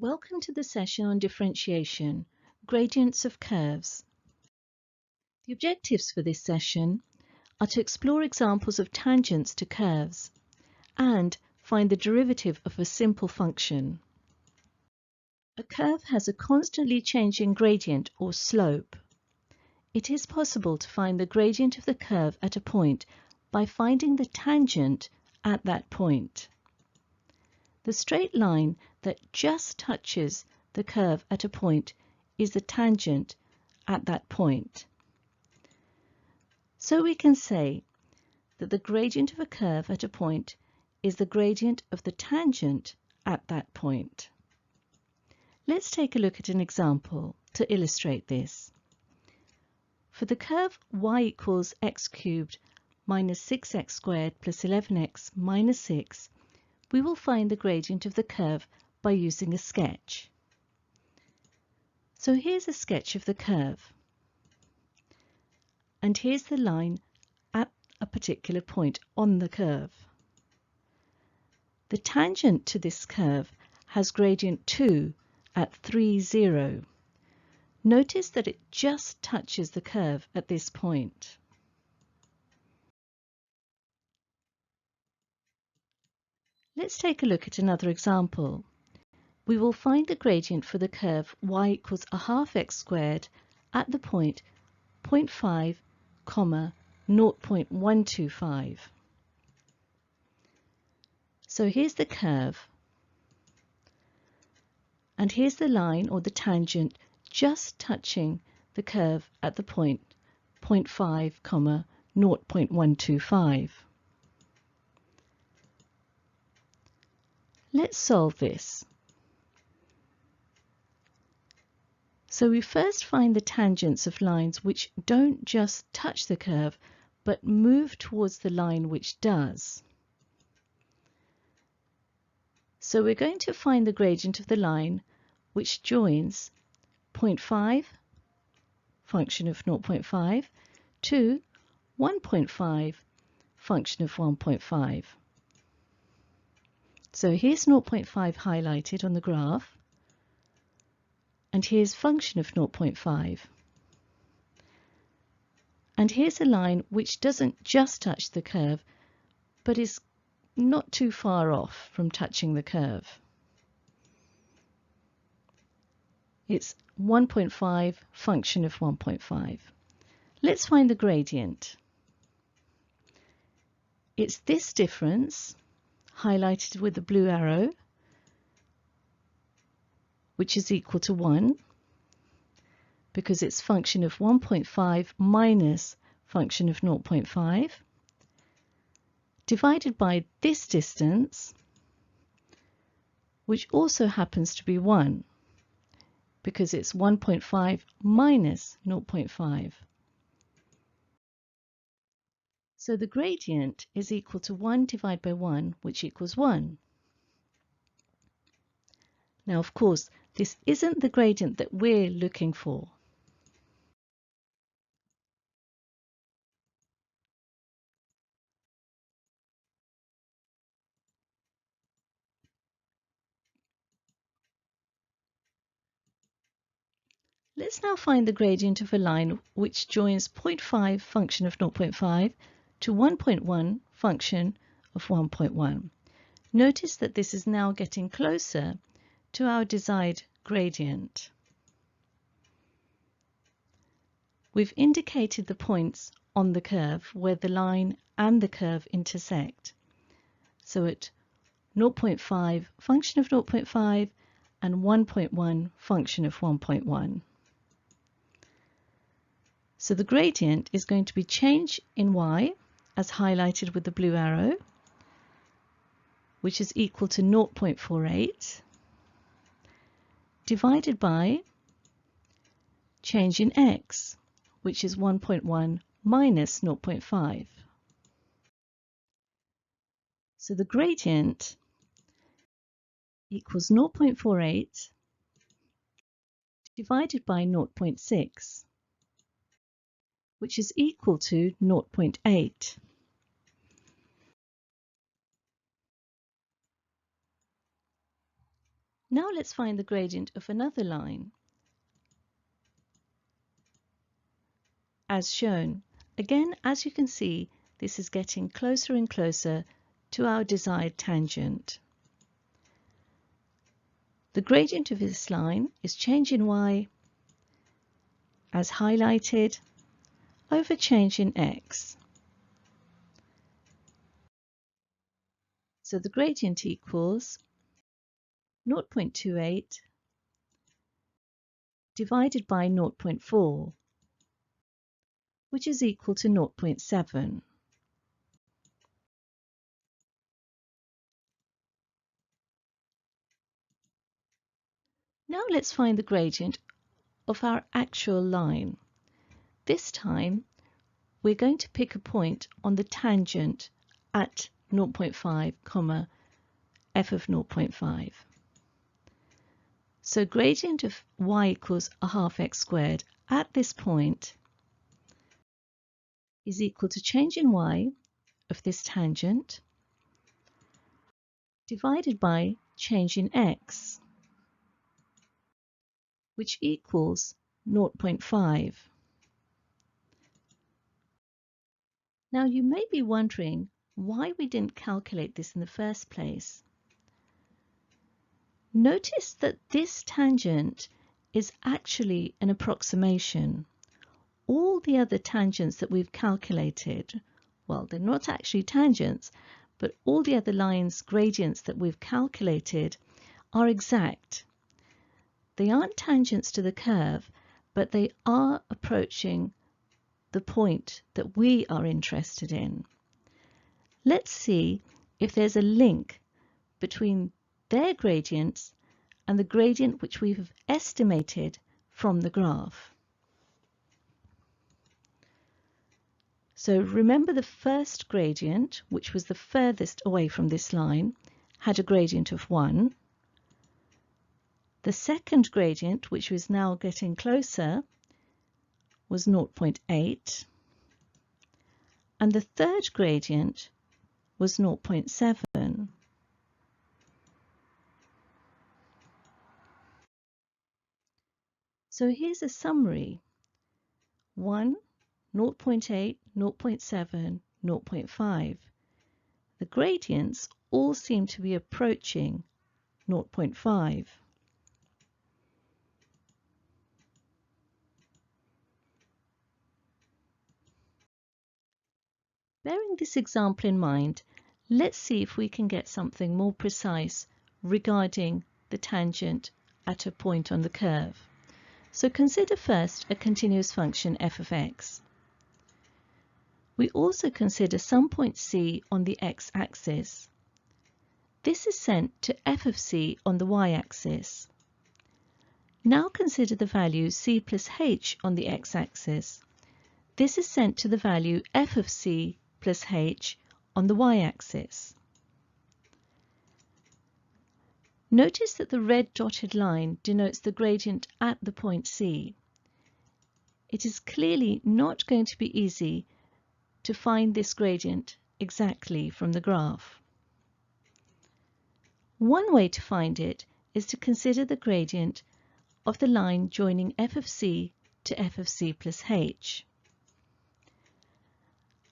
Welcome to the session on differentiation, gradients of curves. The objectives for this session are to explore examples of tangents to curves and find the derivative of a simple function. A curve has a constantly changing gradient or slope. It is possible to find the gradient of the curve at a point by finding the tangent at that point. The straight line that just touches the curve at a point is the tangent at that point. So we can say that the gradient of a curve at a point is the gradient of the tangent at that point. Let's take a look at an example to illustrate this. For the curve y equals x cubed minus 6x squared plus 11x minus 6, we will find the gradient of the curve by using a sketch. So here's a sketch of the curve. And here's the line at a particular point on the curve. The tangent to this curve has gradient 2 at 3, 0. Notice that it just touches the curve at this point. Let's take a look at another example. We will find the gradient for the curve y equals a half x squared at the point 0.5, 0.125. So here's the curve, and here's the line or the tangent just touching the curve at the point 0.5, 0.125. Let's solve this. So we first find the tangents of lines which don't just touch the curve, but move towards the line which does. So we're going to find the gradient of the line which joins 0.5, function of 0.5, to 1.5, function of 1.5. So here's 0.5 highlighted on the graph, and here's function of 0.5. And here's a line which doesn't just touch the curve, but is not too far off from touching the curve. It's 1.5, function of 1.5. Let's find the gradient. It's this difference, highlighted with the blue arrow, which is equal to 1, because it's function of 1.5 minus function of 0.5, divided by this distance, which also happens to be 1, because it's 1.5 minus 0.5. So the gradient is equal to 1 divided by 1, which equals 1. Now, of course, this isn't the gradient that we're looking for. Let's now find the gradient of a line which joins 0.5 function of 0.5 to 1.1 function of 1.1. Notice that this is now getting closer to our desired gradient. We've indicated the points on the curve where the line and the curve intersect. So at 0.5 function of 0.5 and 1.1 function of 1.1. So the gradient is going to be change in y, as highlighted with the blue arrow, which is equal to 0.48, divided by change in x, which is 1.1 minus 0.5. So the gradient equals 0.48 divided by 0.6, which is equal to 0.8. Now let's find the gradient of another line. As shown, again, as you can see, this is getting closer and closer to our desired tangent. The gradient of this line is change in y, as highlighted, over change in x. So the gradient equals 0.28 divided by 0.4, which is equal to 0.7. Now let's find the gradient of our actual line. This time we're going to pick a point on the tangent at 0.5, f of 0.5. So gradient of y equals a half x squared at this point is equal to change in y of this tangent divided by change in x, which equals 0.5. Now you may be wondering why we didn't calculate this in the first place. Notice that this tangent is actually an approximation. All the other tangents that we've calculated, well, they're not actually tangents, but all the other lines' gradients that we've calculated are exact. They aren't tangents to the curve, but they are approaching the point that we are interested in. Let's see if there's a link between their gradients and the gradient which we've estimated from the graph. So remember the first gradient, which was the furthest away from this line, had a gradient of 1. The second gradient, which was now getting closer, was 0.8. And the third gradient was 0.7. So here's a summary. 1, 0.8, 0.7, 0.5. The gradients all seem to be approaching 0.5. Bearing this example in mind, let's see if we can get something more precise regarding the tangent at a point on the curve. So consider first a continuous function f of x. We also consider some point c on the x-axis. This is sent to f of c on the y-axis. Now consider the value c plus h on the x-axis. This is sent to the value f of c plus h on the y-axis. Notice that the red dotted line denotes the gradient at the point C. It is clearly not going to be easy to find this gradient exactly from the graph. One way to find it is to consider the gradient of the line joining f of c to f of c plus h.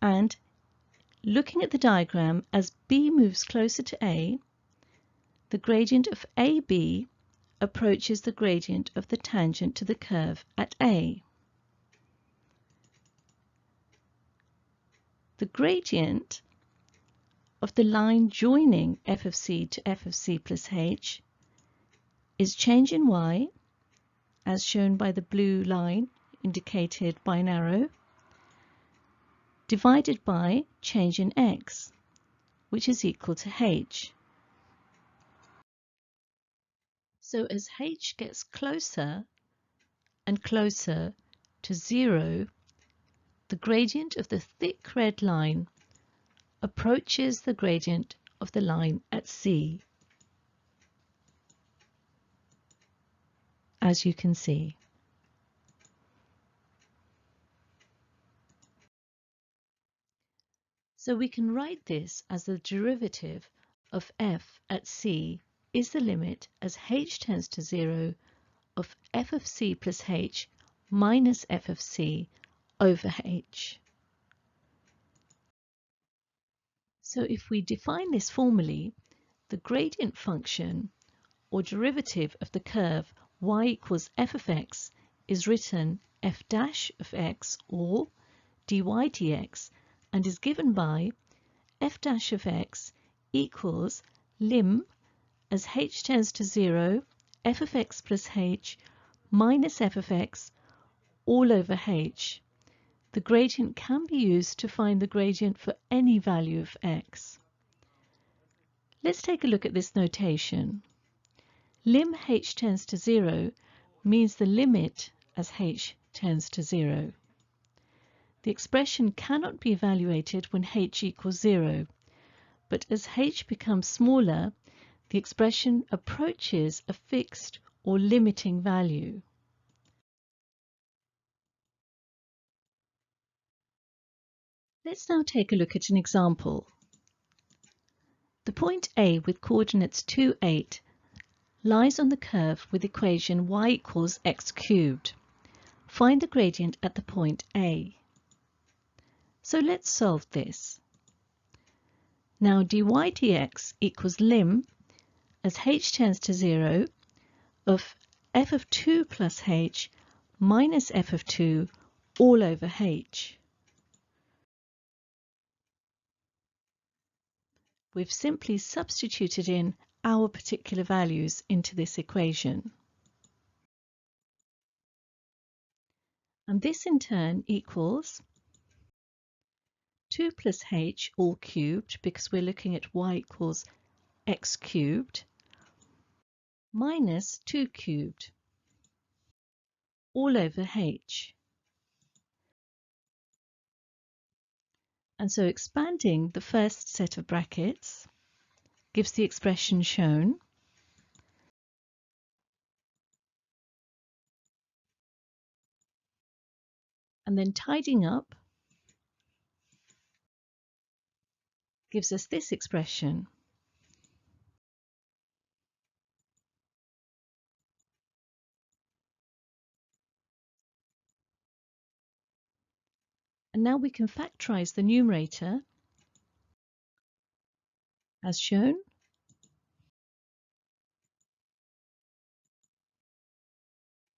And looking at the diagram, as B moves closer to A, the gradient of AB approaches the gradient of the tangent to the curve at A. The gradient of the line joining f of c to f of c plus h is change in y, as shown by the blue line indicated by an arrow, divided by change in x, which is equal to h. So as h gets closer and closer to 0, the gradient of the thick red line approaches the gradient of the line at C, as you can see. So we can write this as the derivative of f at C is the limit as h tends to 0 of f of c plus h minus f of c over h. So if we define this formally, the gradient function or derivative of the curve y equals f of x is written f dash of x or dy dx and is given by f dash of x equals lim as h tends to 0 f of x plus h minus f of x all over h. The gradient can be used to find the gradient for any value of x. Let's take a look at this notation. Lim h tends to 0 means the limit as h tends to 0. The expression cannot be evaluated when h equals 0, but as h becomes smaller, the expression approaches a fixed or limiting value. Let's now take a look at an example. The point A with coordinates 2, 8 lies on the curve with equation y equals x cubed. Find the gradient at the point A. So let's solve this. Now dy dx equals lim as h tends to 0 of f of 2 plus h minus f of 2 all over h. We've simply substituted in our particular values into this equation. And this in turn equals 2 plus h all cubed, because we're looking at y equals x cubed, minus 2 cubed all over h. And so expanding the first set of brackets gives the expression shown. And then tidying up gives us this expression. And now we can factorize the numerator as shown.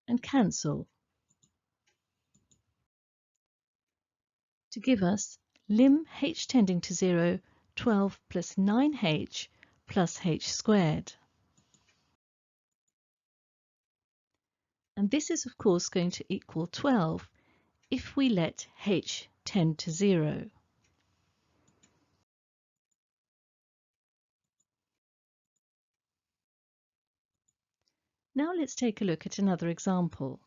And cancel to give us lim h tending to 0, 12 plus 9h plus h squared. And this is of course going to equal 12 if we let h tend to 0. Now let's take a look at another example.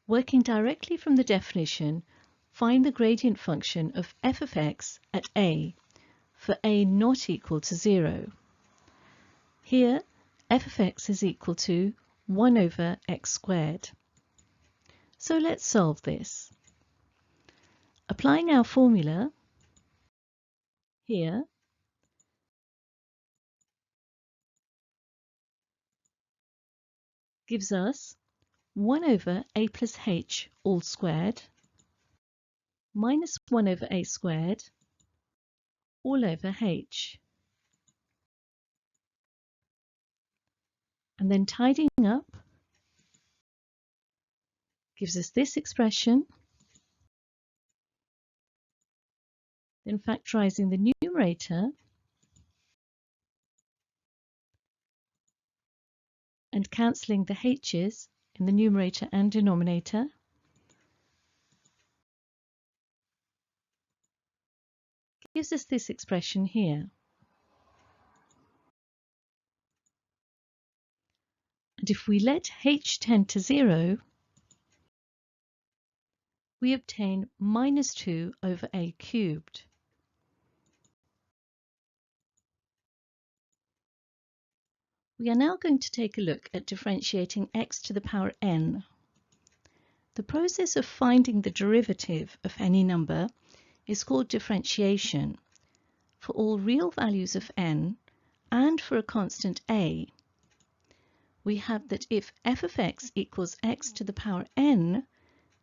Working directly from the definition, find the gradient function of f of x at a for a not equal to 0. Here, f of x is equal to 1 over x squared. So let's solve this. Applying our formula, here, gives us 1 over a plus h all squared minus 1 over a squared all over h. And then tidying up gives us this expression. Then factorizing the numerator and cancelling the h's in the numerator and denominator, gives us this expression here. And if we let h tend to 0, we obtain minus 2 over a cubed. We are now going to take a look at differentiating x to the power n. The process of finding the derivative of any number is called differentiation. For all real values of n, and for a constant a, we have that if f of x equals x to the power n,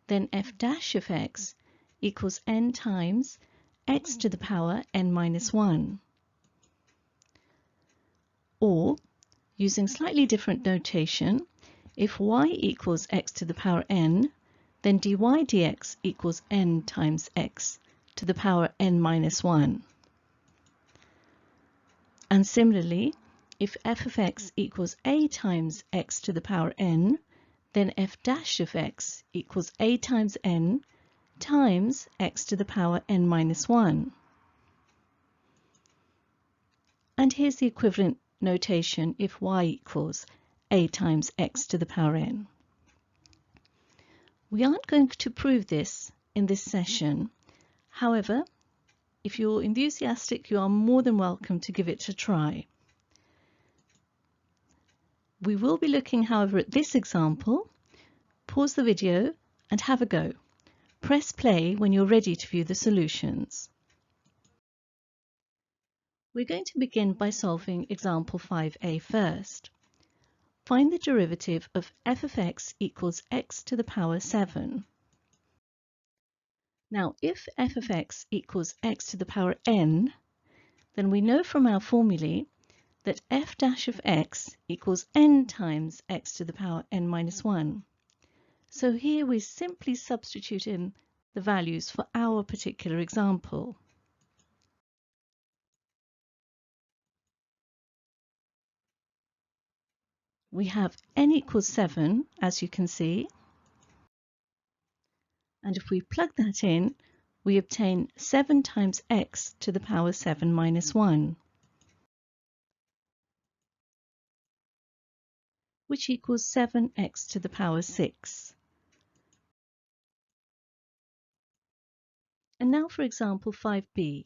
then f dash of x equals n times x to the power n minus 1. Or, using slightly different notation, if y equals x to the power n, then dy dx equals n times x to the power n minus 1. And similarly, if f of x equals a times x to the power n, then f dash of x equals a times n times x to the power n minus 1. And here's the equivalent notation if y equals a times x to the power n. We aren't going to prove this in this session. However, if you're enthusiastic, you are more than welcome to give it a try. We will be looking, however, at this example. Pause the video and have a go. Press play when you're ready to view the solutions. We're going to begin by solving example 5a first. Find the derivative of f of x equals x to the power 7. Now, if f of x equals x to the power n, then we know from our formulae that f dash of x equals n times x to the power n minus 1. So here we simply substitute in the values for our particular example. We have n equals 7, as you can see, and if we plug that in, we obtain 7 times x to the power 7 minus 1, which equals 7x to the power 6. And now for example 5b.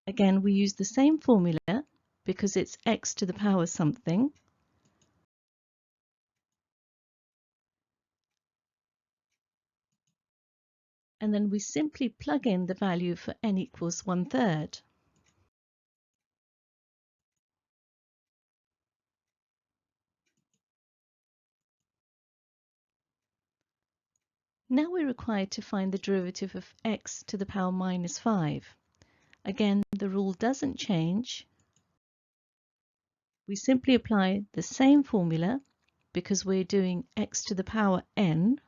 Again, we use the same formula because it's x to the power something. And then we simply plug in the value for n equals 1/3. Now we're required to find the derivative of x to the power minus 5. Again, the rule doesn't change. We simply apply the same formula because we're doing x to the power n.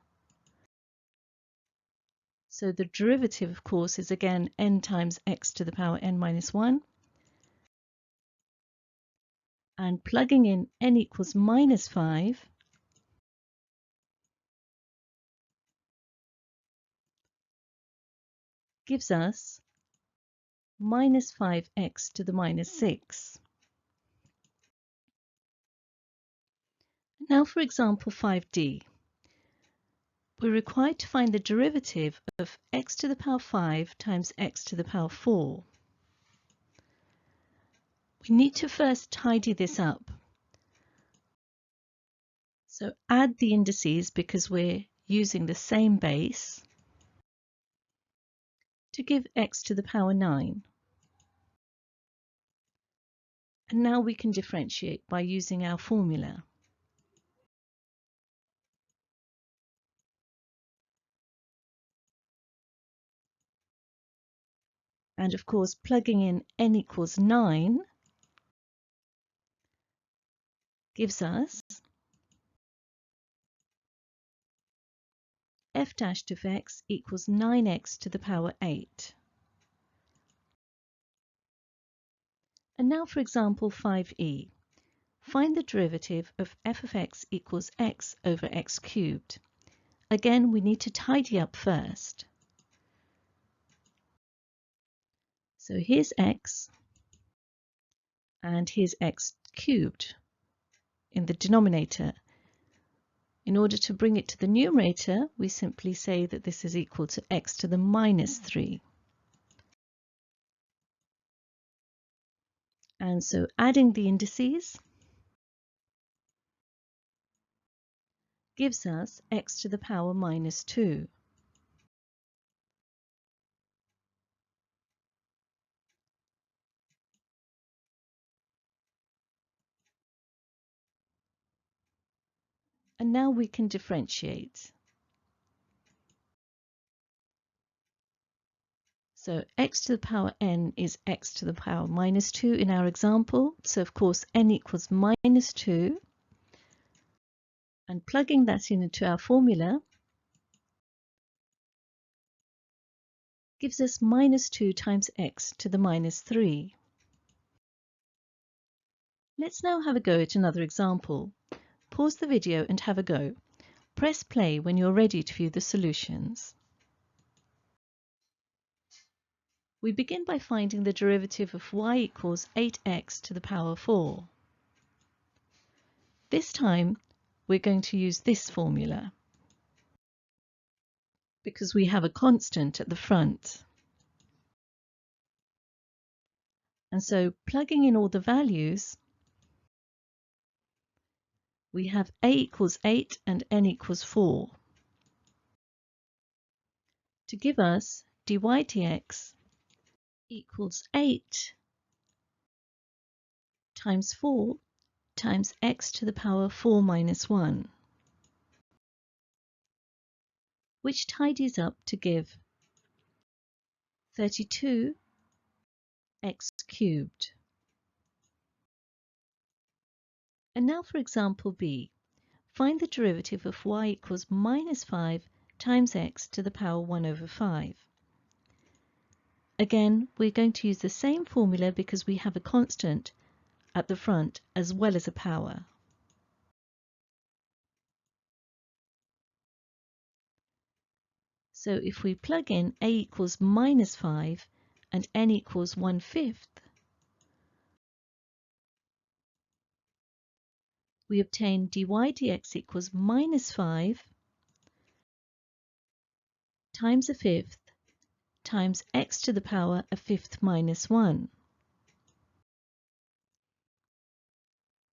So the derivative, of course, is again n times x to the power n minus 1. And plugging in n equals minus 5 gives us minus 5x to the minus 6. Now for example 5d. We're required to find the derivative of x to the power 5 times x to the power 4. We need to first tidy this up. So add the indices because we're using the same base to give x to the power 9. And now we can differentiate by using our formula. And of course, plugging in n equals 9 gives us f dash of x equals 9x to the power 8. And now for example 5e. Find the derivative of f of x equals x over x cubed. Again, we need to tidy up first. So here's x, and here's x cubed in the denominator. In order to bring it to the numerator, we simply say that this is equal to x to the minus 3. And so adding the indices gives us x to the power minus 2. And now we can differentiate. So x to the power n is x to the power minus 2 in our example. So of course n equals minus 2. And plugging that into our formula gives us minus 2 times x to the minus 3. Let's now have a go at another example. Pause the video and have a go. Press play when you're ready to view the solutions. We begin by finding the derivative of y equals 8x to the power 4. This time we're going to use this formula because we have a constant at the front. And so plugging in all the values, we have a equals 8 and n equals 4 to give us dy dx equals 8 times 4 times x to the power 4 minus 1, which tidies up to give 32 x cubed. And now for example B, find the derivative of y equals minus 5 times x to the power 1 over 5. Again, we're going to use the same formula because we have a constant at the front as well as a power. So if we plug in a equals minus 5 and n equals 1/5, we obtain dy dx equals minus 5 times a fifth times x to the power a fifth minus 1,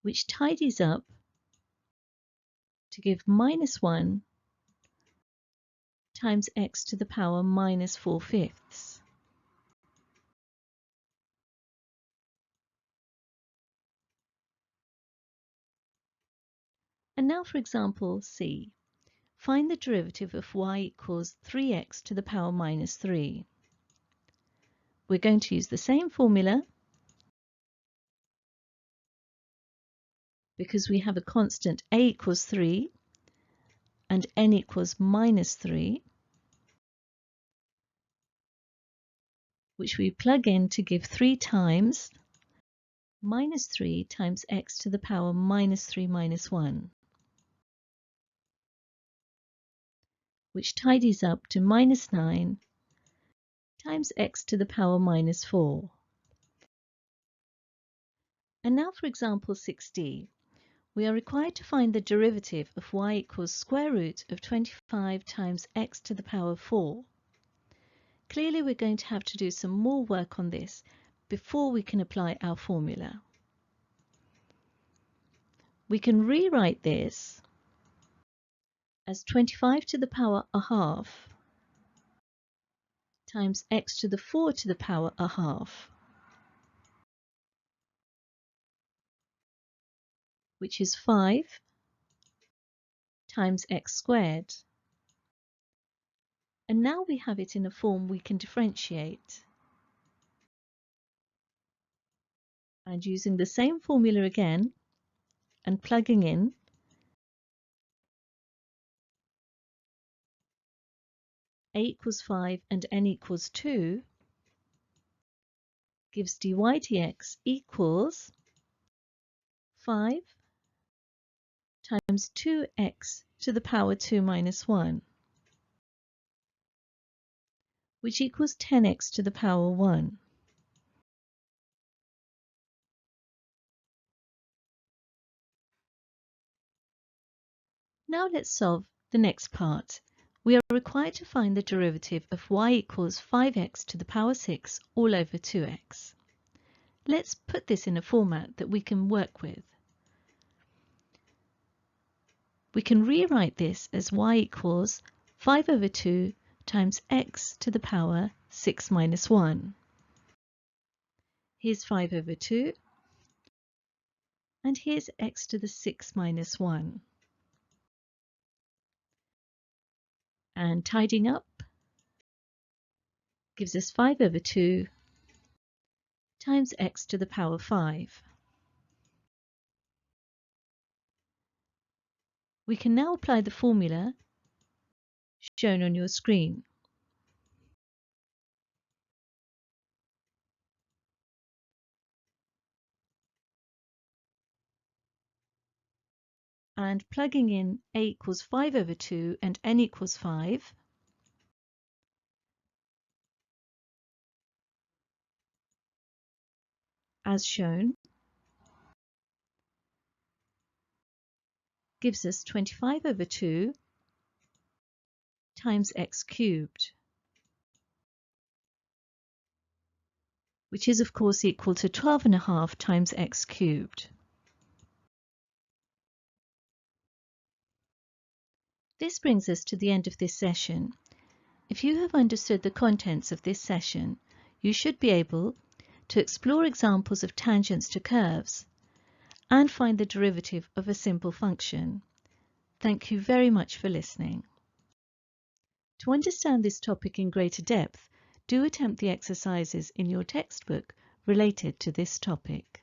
which tidies up to give minus 1 times x to the power minus 4/5. And now for example C, find the derivative of y equals 3x to the power minus 3. We're going to use the same formula because we have a constant a equals 3 and n equals minus 3, which we plug in to give 3 times minus 3 times x to the power minus 3 minus 1, which tidies up to minus 9 times x to the power minus 4. And now for example 6d, we are required to find the derivative of y equals square root of 25 times x to the power 4. Clearly we're going to have to do some more work on this before we can apply our formula. We can rewrite this as 25 to the power a half times x to the 4 to the power a half, which is 5 times x squared. And now we have it in a form we can differentiate. And using the same formula again and plugging in, a equals 5 and n equals 2 gives dy dx equals 5 times 2x to the power 2 minus 1, which equals 10x to the power 1. Now let's solve the next part. We are required to find the derivative of y equals 5x to the power 6 all over 2x. Let's put this in a format that we can work with. We can rewrite this as y equals 5 over 2 times x to the power 6 minus 1. Here's 5 over 2, and here's x to the 6 minus 1. And tidying up gives us 5 over 2 times x to the power 5. We can now apply the formula shown on your screen. And plugging in a equals 5 over 2 and n equals 5, as shown, gives us 25 over 2 times x cubed, which is of course equal to 12.5 times x cubed. This brings us to the end of this session. If you have understood the contents of this session, you should be able to explore examples of tangents to curves and find the derivative of a simple function. Thank you very much for listening. To understand this topic in greater depth, do attempt the exercises in your textbook related to this topic.